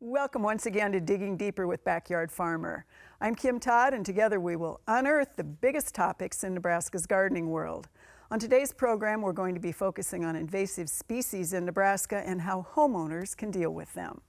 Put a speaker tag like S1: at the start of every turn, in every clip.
S1: Welcome once again to Digging Deeper with Backyard Farmer. I'm Kim Todd, and together we will unearth the biggest topics in Nebraska's gardening world. On today's program, we're going to be focusing on invasive species in Nebraska and how homeowners can deal with them.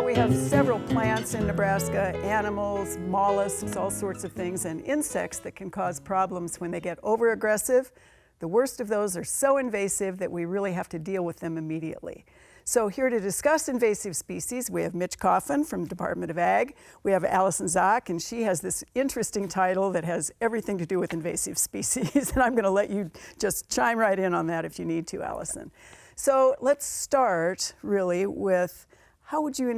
S1: We have several plants in Nebraska, animals, mollusks, all sorts of things, and insects that can cause problems when they get over-aggressive. The worst of those are so invasive that we really have to deal with them immediately. So here to discuss invasive species, we have Mitch Coffin from the Department of Ag. We have Allison Zock, and she has this interesting title that has everything to do with invasive species, and I'm going to let you just chime right in on that if you need to, Allison. So let's start really with how would you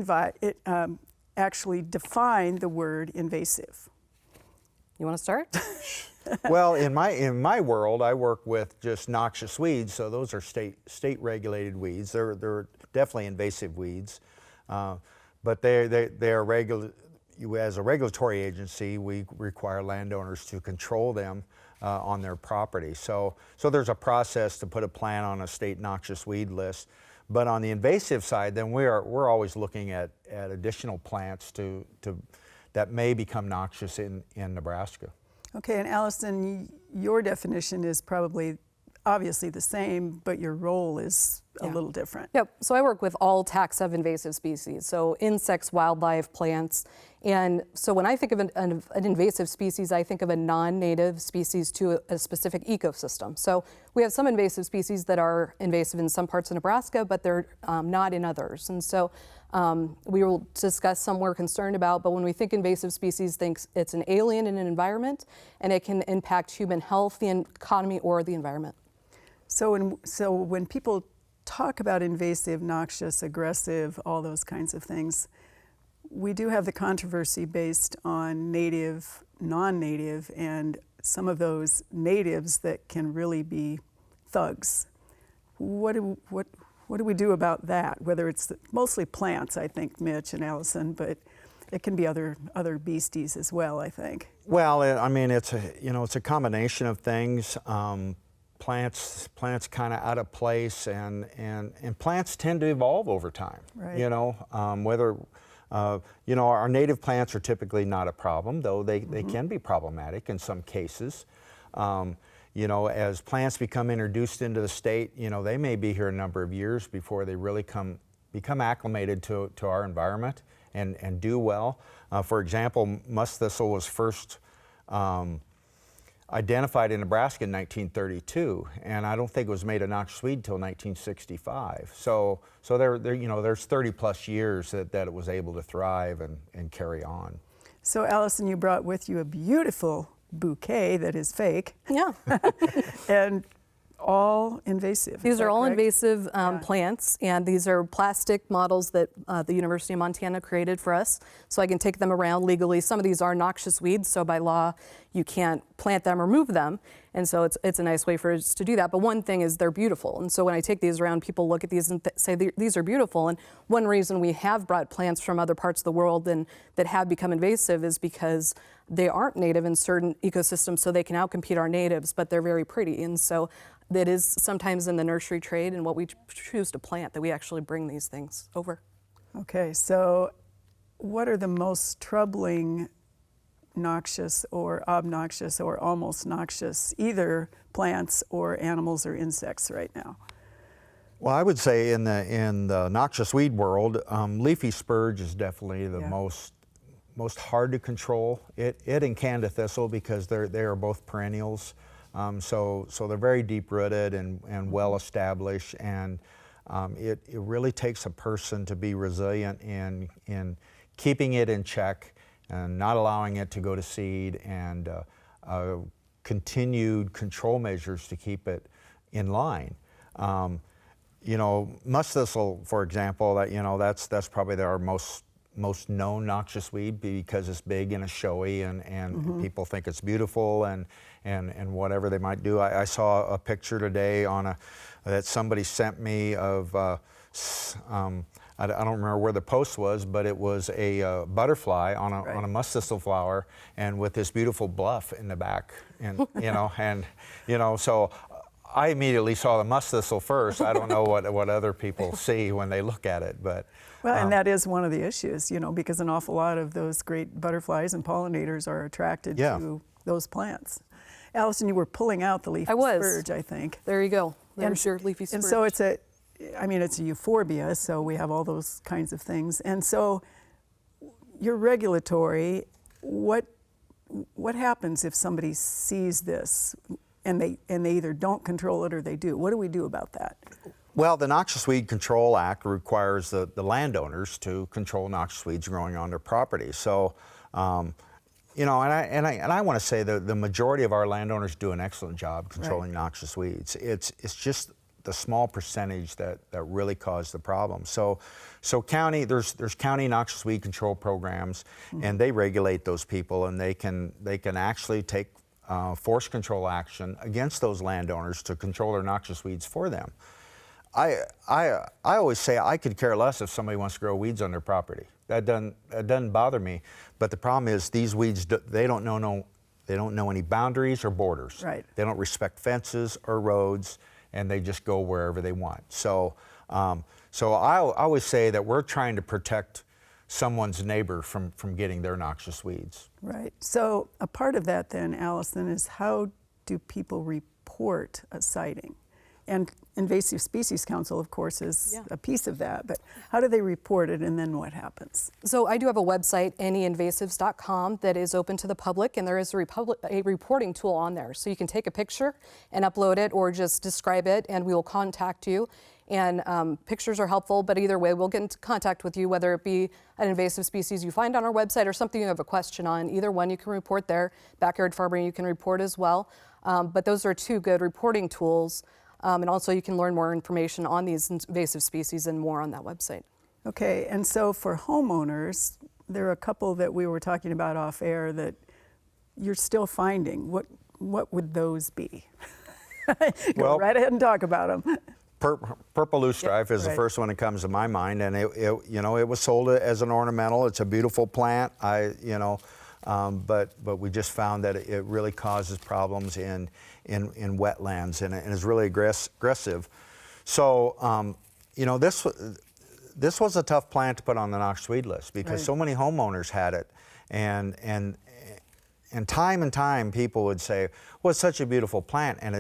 S1: actually define the word invasive?
S2: You want to start?
S3: Well, in my world, I work with just noxious weeds, so those are state regulated weeds. They're definitely invasive weeds, but they are regular. As a regulatory agency, we require landowners to control them on their property. So there's a process to put a plant on a state noxious weed list. But on the invasive side, then we're always looking at additional plants that may become noxious in Nebraska.
S1: Okay, and Allison, your definition is probably obviously the same, but your role is a little different.
S2: Yep, so I work with all taxa of invasive species, so insects, wildlife, plants. And so when I think of an invasive species, I think of a non-native species to a specific ecosystem. So we have some invasive species that are invasive in some parts of Nebraska, but they're not in others. And so we will discuss some we're concerned about, but when we think invasive species, think it's an alien in an environment, and it can impact human health, the economy, or the environment.
S1: So when people talk about invasive, noxious, aggressive, all those kinds of things, we do have the controversy based on native, non-native, and some of those natives that can really be thugs. What do we do about that? Whether it's mostly plants, I think, Mitch and Allison, but it can be other beasties as well, I think.
S3: Well, I mean, it's a combination of things. Plants kind of out of place, and plants tend to evolve over time.
S1: Right.
S3: Our native plants are typically not a problem, though they can be problematic in some cases. As plants become introduced into the state, they may be here a number of years before they really become acclimated to our environment and do well. For example, musk thistle was first identified in Nebraska in 1932, and I don't think it was made a noxious weed until 1965. So there's 30 plus years that it was able to thrive and carry on.
S1: So Allison, you brought with you a beautiful bouquet that is fake.
S2: Yeah.
S1: And all invasive.
S2: These are all
S1: correct?
S2: Invasive plants, and these are plastic models that the University of Montana created for us, so I can take them around legally. Some of these are noxious weeds, so by law you can't plant them or move them, and so it's a nice way for us to do that. But one thing is they're beautiful, and so when I take these around, people look at these and say these are beautiful. And one reason we have brought plants from other parts of the world that have become invasive is because they aren't native in certain ecosystems, so they can outcompete our natives, but they're very pretty. And so that is sometimes in the nursery trade and what we choose to plant that we actually bring these things over.
S1: Okay, so what are the most troubling noxious or obnoxious or almost noxious, either plants or animals or insects right now?
S3: Well, I would say in the noxious weed world, leafy spurge is definitely the most hard to control. It and Canada thistle, because they are both perennials. So they're very deep-rooted and well-established, and it really takes a person to be resilient in keeping it in check and not allowing it to go to seed, and continued control measures to keep it in line. Musk thistle, for example, that's probably our most known noxious weed because it's big and it's showy, and people think it's beautiful and whatever they might do. I saw a picture today that somebody sent me of I don't remember where the post was, but it was a butterfly on a musk thistle flower, and with this beautiful bluff in the back, and so I immediately saw the musk thistle first. I don't know what other people see when they look at it, but.
S1: Well, and that is one of the issues, because an awful lot of those great butterflies and pollinators are attracted to those plants. Allison, you were pulling out the leafy spurge, I think.
S2: There you go. There's your leafy spurge.
S1: And so it's a euphorbia, so we have all those kinds of things. And so your regulatory, what happens if somebody sees this and they either don't control it or they do? What do we do about that?
S3: Well, the Noxious Weed Control Act requires the landowners to control noxious weeds growing on their property. So, and I want to say the majority of our landowners do an excellent job controlling noxious weeds. It's just the small percentage that really cause the problem. So county, there's county noxious weed control programs, and they regulate those people, and they can actually take force control action against those landowners to control their noxious weeds for them. I always say I could care less if somebody wants to grow weeds on their property. That doesn't bother me. But the problem is these weeds, they don't know any boundaries or borders.
S1: Right.
S3: They don't respect fences or roads, and they just go wherever they want. So I always say that we're trying to protect someone's neighbor from getting their noxious weeds.
S1: Right. So a part of that then, Allison, is how do people report a sighting? And Invasive Species Council, of course, is a piece of that. But how do they report it, and then what happens?
S2: So I do have a website, anyinvasives.com, that is open to the public, and there is a reporting tool on there. So you can take a picture and upload it, or just describe it, and we will contact you. And pictures are helpful, but either way, we'll get into contact with you, whether it be an invasive species you find on our website or something you have a question on. Either one you can report there. Backyard farming you can report as well. But those are two good reporting tools. And also you can learn more information on these invasive species and more on that website.
S1: Okay, and so for homeowners, there are a couple that we were talking about off air that you're still finding. What would those be? Go right ahead and talk about them.
S3: Purple loosestrife is the first one that comes to my mind, and it was sold as an ornamental. It's a beautiful plant, but we just found that it really causes problems in wetlands and is really aggressive. So this was a tough plant to put on the noxious weed list because so many homeowners had it, and time people would say, well, it's such a beautiful plant, and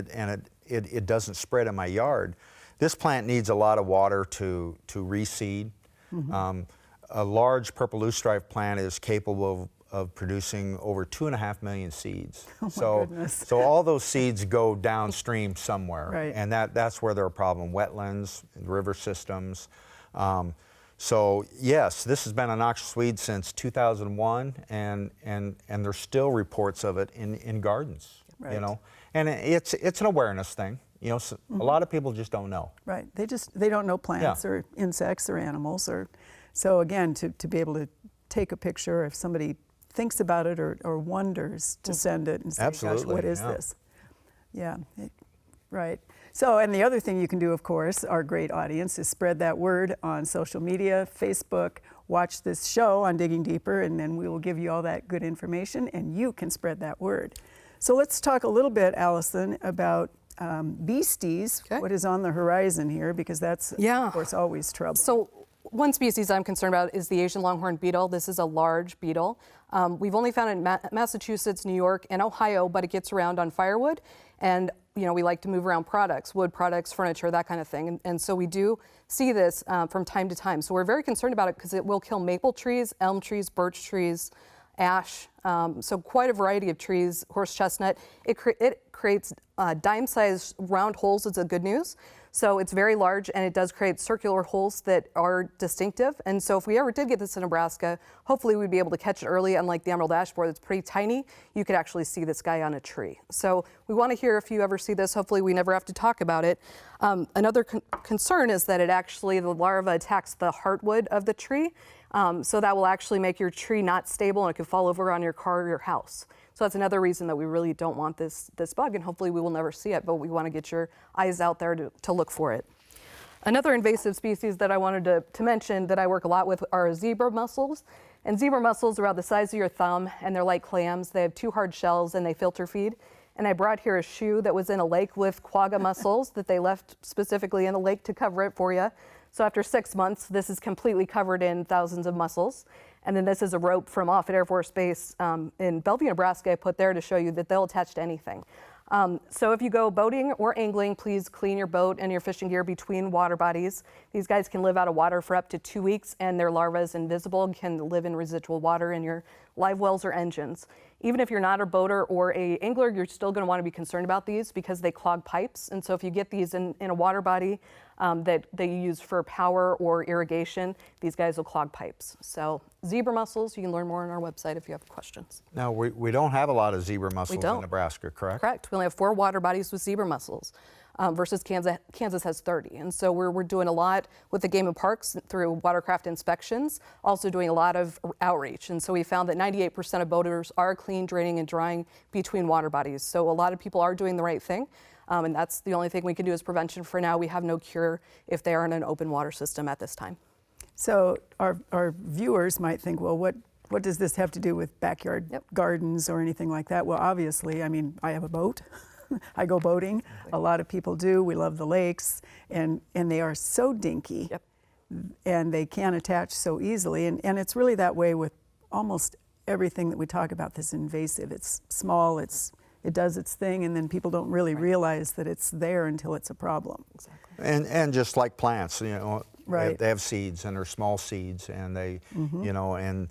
S3: it doesn't spread in my yard. This plant needs a lot of water to reseed. A large purple loosestrife plant is capable of producing over 2.5 million seeds.
S1: Oh my goodness.
S3: So all those seeds go downstream somewhere,
S1: and
S3: that's where they're a problem. Wetlands, river systems. So yes, this has been a noxious weed since 2001, and there's still reports of it in gardens. And it's an awareness thing. A lot of people just don't know.
S1: Right. They don't know plants or insects or animals, so again, to be able to take a picture if somebody thinks about it or wonders, to send it and say, gosh, what is this? Right. So, and the other thing you can do, of course, our great audience, is spread that word on social media, Facebook, watch this show on Digging Deeper, and then we will give you all that good information, and you can spread that word. So let's talk a little bit, Allison, about beasties, what is on the horizon here, because that's, of course, always trouble.
S2: So one species I'm concerned about is the Asian Longhorn beetle. This is a large beetle. We've only found it in Massachusetts, New York, and Ohio, but it gets around on firewood. And we like to move around products, wood products, furniture, that kind of thing. And so we do see this from time to time. So we're very concerned about it because it will kill maple trees, elm trees, birch trees, ash, so quite a variety of trees, horse chestnut. It creates dime-sized round holes. It's a good news. So it's very large, and it does create circular holes that are distinctive. And so if we ever did get this in Nebraska, hopefully we'd be able to catch it early. Unlike the emerald ash borer that's pretty tiny, you could actually see this guy on a tree. So we want to hear if you ever see this. Hopefully we never have to talk about it. Another concern is that the larva attacks the heartwood of the tree. So that will actually make your tree not stable, and it could fall over on your car or your house. So that's another reason that we really don't want this bug, and hopefully we will never see it, but we want to get your eyes out there to look for it. Another invasive species that I wanted to mention that I work a lot with are zebra mussels. And zebra mussels are about the size of your thumb, and they're like clams. They have 2 hard shells, and they filter feed. And I brought here a shoe that was in a lake with quagga mussels that they left specifically in the lake to cover it for you. So after 6 months, this is completely covered in thousands of mussels. And then this is a rope from Offutt Air Force Base in Bellevue, Nebraska, I put there to show you that they'll attach to anything. So if you go boating or angling, please clean your boat and your fishing gear between water bodies. These guys can live out of water for up to 2 weeks, and their larvae is invisible and can live in residual water in your live wells or engines. Even if you're not a boater or a angler, you're still going to want to be concerned about these because they clog pipes. And so if you get these in a water body that they use for power or irrigation, these guys will clog pipes. So zebra mussels, you can learn more on our website if you have questions.
S3: Now, we don't have a lot of zebra mussels
S2: don't.
S3: in Nebraska, correct?
S2: Correct. We only have 4 water bodies with zebra mussels versus Kansas has 30. And so we're doing a lot with the Game and Parks through watercraft inspections, also doing a lot of outreach. And so we found that 98% of boaters are clean, draining, and drying between water bodies. So a lot of people are doing the right thing. And that's the only thing we can do as prevention for now. We have no cure if they are in an open water system at this time.
S1: So our viewers might think, well, what does this have to do with backyard gardens or anything like that? Well, obviously, I mean, I have a boat. I go boating. A lot of people do. We love the lakes, and they are so dinky, and they can attach so easily. And it's really that way with almost everything that we talk about that's invasive. It's small, it does its thing, and then people don't really realize that it's there until it's a problem.
S2: Exactly.
S3: And just like plants, you know,
S1: Right.
S3: they have seeds, and they're small seeds, and they, you know, and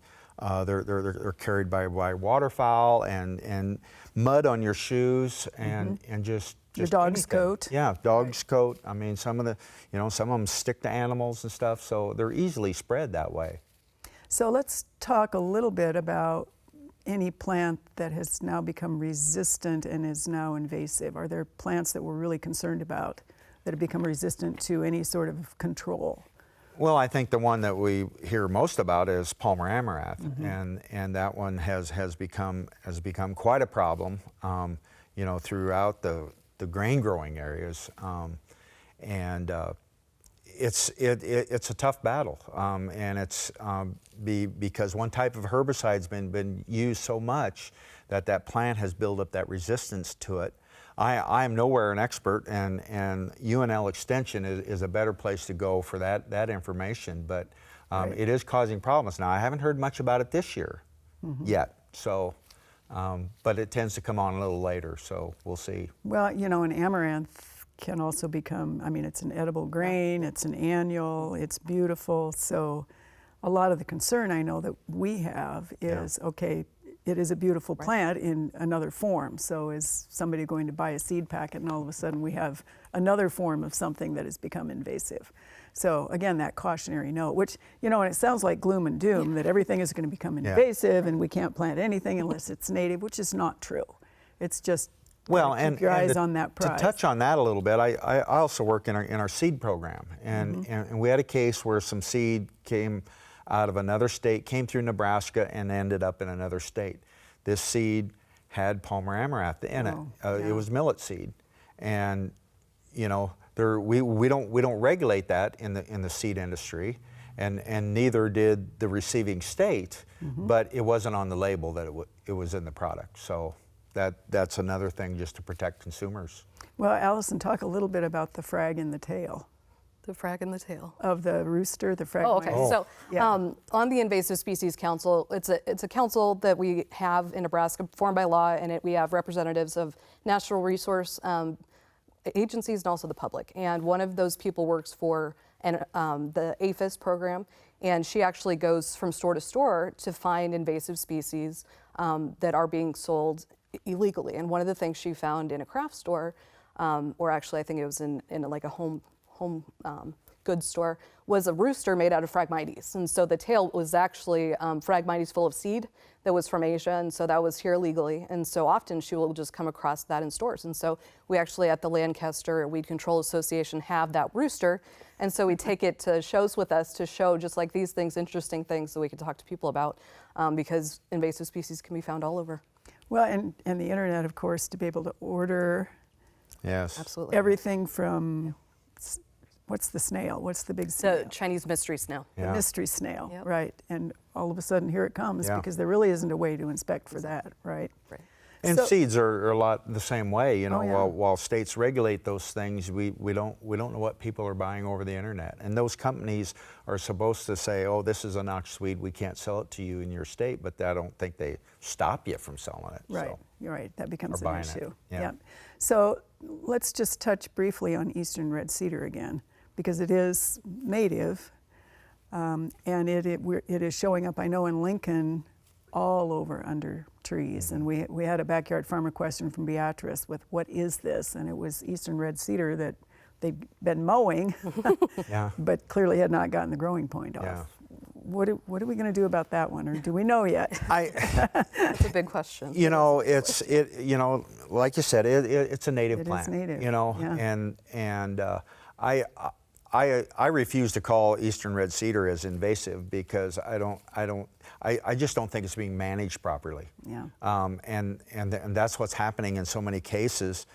S3: they're carried by waterfowl and mud on your shoes and just
S1: Your dog's
S3: anything.
S1: coat.
S3: Yeah, dog's coat. I mean, some of them stick to animals and stuff, so they're easily spread that way.
S1: So let's talk a little bit about any plant that has now become resistant and is now invasive. Are there plants that we're really concerned about that have become resistant to any sort of control?
S3: Well, I think the one that we hear most about is Palmer amaranth, and that one has become quite a problem, you know, throughout the grain growing areas, and it's a tough battle, and it's because one type of herbicide's been used so much that plant has built up that resistance to it. I am nowhere an expert, and UNL Extension is a better place to go for that information, but it is causing problems. Now, I haven't heard much about it this year yet, so, but it tends to come on a little later, so we'll see.
S1: Well, you know, an amaranth can also become, I mean, it's an edible grain, it's an annual, it's beautiful, so a lot of the concern I know that we have is, okay, it is a beautiful plant in another form. So is somebody going to buy a seed packet and all of a sudden we have another form of something that has become invasive? So again, that cautionary note, which, you know, and it sounds like gloom and doom, that everything is going to become invasive and we can't plant anything unless it's native, which is not true. It's just keep your eyes on that prize.
S3: To touch on that a little bit, I also work in our seed program, and we had a case where some seed came out of another state, came through Nebraska, and ended up in another state. This seed had Palmer amaranth in it. It was millet seed, and you know, we don't regulate that in the seed industry, and neither did the receiving state. But it wasn't on the label that it was in the product. So that's another thing just to protect consumers.
S1: Well, Allison, talk a little bit about the frag in the tail.
S2: The frag in the tail.
S1: Of the rooster, the frag.
S2: Oh, okay. So on the Invasive Species Council, it's a council that we have in Nebraska, formed by law, and we have representatives of natural resource agencies and also the public. And one of those people works for the APHIS program, and she actually goes from store to store to find invasive species that are being sold illegally. And one of the things she found in a craft store, or actually I think it was in like a home goods store, was a rooster made out of Phragmites. And so the tail was actually Phragmites full of seed that was from Asia, and so that was here legally. And so often she will just come across that in stores. And so we actually at the Lancaster Weed Control Association have that rooster, and so we take it to shows with us to show just like these things, interesting things that we can talk to people about, because invasive species can be found all over.
S1: Well, and the internet, of course, to be able to order
S3: Yes.
S2: Absolutely.
S1: everything from what's the snail? What's the big
S2: The
S1: snail?
S2: Chinese mystery snail.
S1: The
S3: Yeah.
S1: mystery snail,
S2: Yep.
S1: right? And all of a sudden, here it comes
S3: Yeah.
S1: because there really isn't a way to inspect for that, right?
S2: Right.
S3: And
S1: So-
S3: seeds are a lot the same way, you know.
S1: Oh, yeah.
S3: While states regulate those things, we don't know what people are buying over the internet. And those companies are supposed to say, oh, this is a noxious weed, we can't sell it to you in your state, but I don't think they stop you from selling it.
S1: Right,
S3: So.
S1: you're right. That becomes
S3: Or
S1: an
S3: buying it,
S1: issue.
S3: yeah.
S1: So let's just touch briefly on eastern red cedar again, because it is native, and it is showing up. I know in Lincoln, all over under trees, and we had a backyard farmer question from Beatrice with what is this, and it was eastern red cedar that they'd been mowing,
S3: Yeah.
S1: but clearly had not gotten the growing point off.
S3: Yeah.
S1: What are we going to do about that one, or do we know yet?
S2: That's a big question.
S3: You know, like you said, it's a native
S1: It is
S3: plant.
S1: native,
S3: You know,
S1: yeah.
S3: and I refuse to call eastern red cedar as invasive because I just don't think it's being managed properly.
S1: Yeah.
S3: And that's what's happening in so many cases.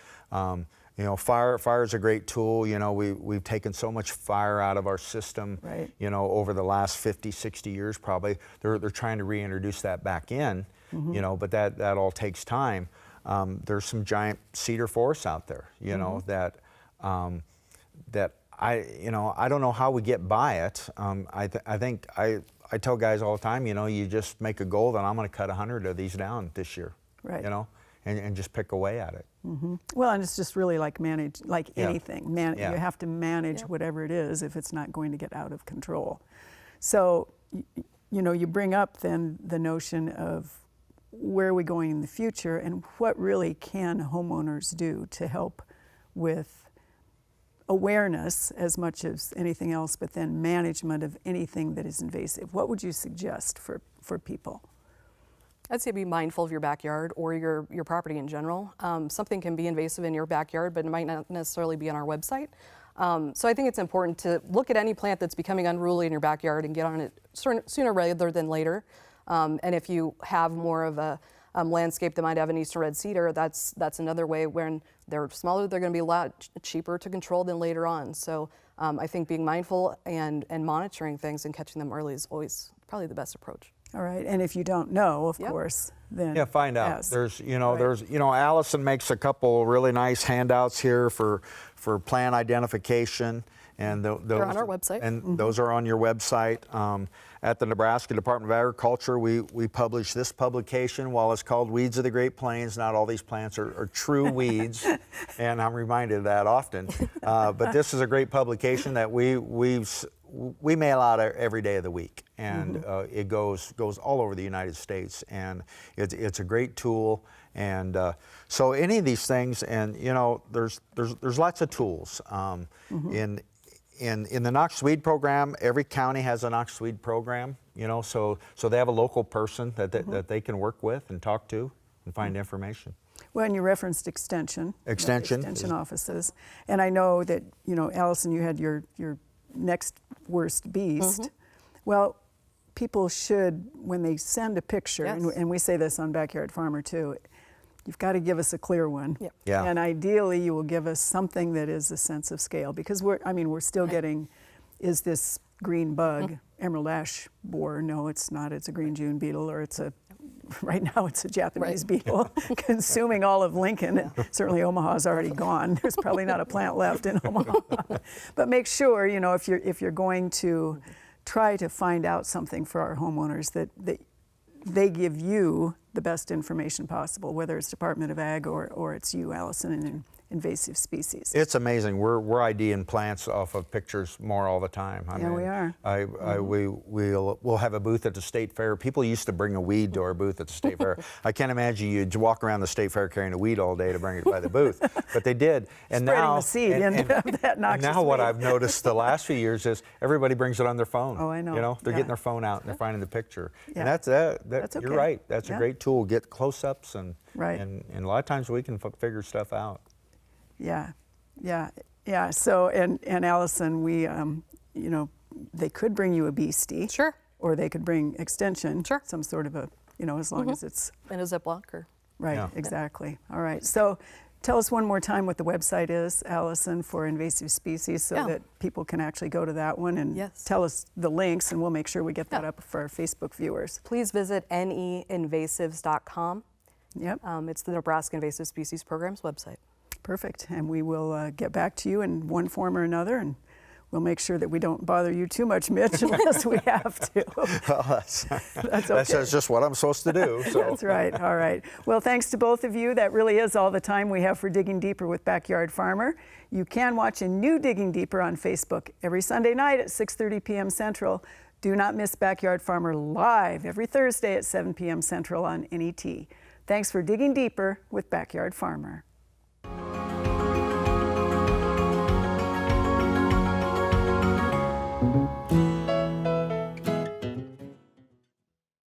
S3: You know, fire is a great tool. You know, we've taken so much fire out of our system.
S1: Right.
S3: You know, over the last 50, 60 years probably. They're trying to reintroduce that back in. You know, but that all takes time. There's some giant cedar forests out there. You know that I don't know how we get by it. I think I tell guys all the time, you know, you just make a goal that I'm going to cut 100 of these down this year.
S1: Right.
S3: You know, and just pick away at it.
S1: Well, and it's just really like
S3: Yeah.
S1: anything.
S3: Yeah.
S1: You have to manage whatever it is if it's not going to get out of control. So, you know, you bring up then the notion of where are we going in the future and what really can homeowners do to help with awareness as much as anything else, but then management of anything that is invasive. What would you suggest for people?
S2: I'd say be mindful of your backyard or your property in general. Something can be invasive in your backyard, but it might not necessarily be on our website. So I think it's important to look at any plant that's becoming unruly in your backyard and get on it sooner rather than later. And if you have more of a landscape that might have an eastern red cedar, that's another way. When they're smaller, they're going to be a lot cheaper to control than later on. So I think being mindful and monitoring things and catching them early is always probably the best approach.
S1: All right, and if you don't know, of course, then
S3: Yeah, find out.
S1: ask.
S3: There's
S1: Right.
S3: Allison makes a couple really nice handouts here for plant identification, and those
S2: They're on our website.
S3: And those are on your website. At the Nebraska Department of Agriculture, we publish this publication. While it's called Weeds of the Great Plains, not all these plants are true weeds, and I'm reminded of that often. But this is a great publication that we mail out every day of the week, and it goes all over the United States, and it's a great tool. And so any of these things, and you know, there's lots of tools in the noxious weed program. Every county has a noxious weed program, you know, so they have a local person that they can work with and talk to and find information.
S1: Well, and you referenced extension.
S3: Extension.
S1: Extension offices. And I know that, you know, Allison, you had your next worst beast. Well, people should, when they send a picture,
S2: Yes.
S1: and we say this on Backyard Farmer too, you've got to give us a clear one.
S2: Yep.
S3: Yeah.
S1: And ideally, you will give us something that is a sense of scale, because we're still getting, is this green bug, emerald ash borer? No, it's not. It's a green June beetle, or right now it's a Japanese beetle consuming all of Lincoln. Certainly Omaha's already gone. There's probably not a plant left in Omaha. But make sure, you know, if you're going to try to find out something for our homeowners, that they give you the best information possible, whether it's Department of Ag or it's you, Allison, in Invasive Species.
S3: It's amazing. We're IDing plants off of pictures more all the time.
S1: Yeah, we are.
S3: We'll have a booth at the state fair. People used to bring a weed to our booth at the state fair. I can't imagine you'd walk around the state fair carrying a weed all day to bring it by the booth, but they did. And
S1: Spreading
S3: now
S1: the seed of that noxious
S3: now what
S1: weed.
S3: I've noticed the last few years is everybody brings it on their phone.
S1: Oh, I know.
S3: You know, they're
S1: Yeah.
S3: getting their phone out and they're finding the picture.
S1: Yeah.
S3: And
S1: That's
S3: you're
S1: okay.
S3: right. That's
S1: Yeah.
S3: a great tool. Get close-ups and
S1: Right.
S3: and a lot of times we can figure stuff out.
S1: Yeah. So, and Allison, we, you know, they could bring you a beastie.
S2: Sure.
S1: Or they could bring extension.
S2: Sure.
S1: Some sort of a, you know, as long as it's
S2: In a Ziploc or
S1: right.
S3: Yeah.
S1: Exactly. All right. So, Tell us one more time what the website is, Allison, for invasive species, so that people can actually go to that one and tell us the links, and we'll make sure we get that up for our Facebook viewers.
S2: Please visit neinvasives.com.
S1: Yep.
S2: It's the Nebraska Invasive Species Program's website.
S1: Perfect. And we will get back to you in one form or another, and we'll make sure that we don't bother you too much, Mitch, unless we have to.
S3: Well, that's
S1: okay.
S3: That's just what I'm supposed to do. So.
S1: That's right. All right. Well, thanks to both of you. That really is all the time we have for Digging Deeper with Backyard Farmer. You can watch a new Digging Deeper on Facebook every Sunday night at 6:30 p.m. Central. Do not miss Backyard Farmer live every Thursday at 7 p.m. Central on NET. Thanks for Digging Deeper with Backyard Farmer.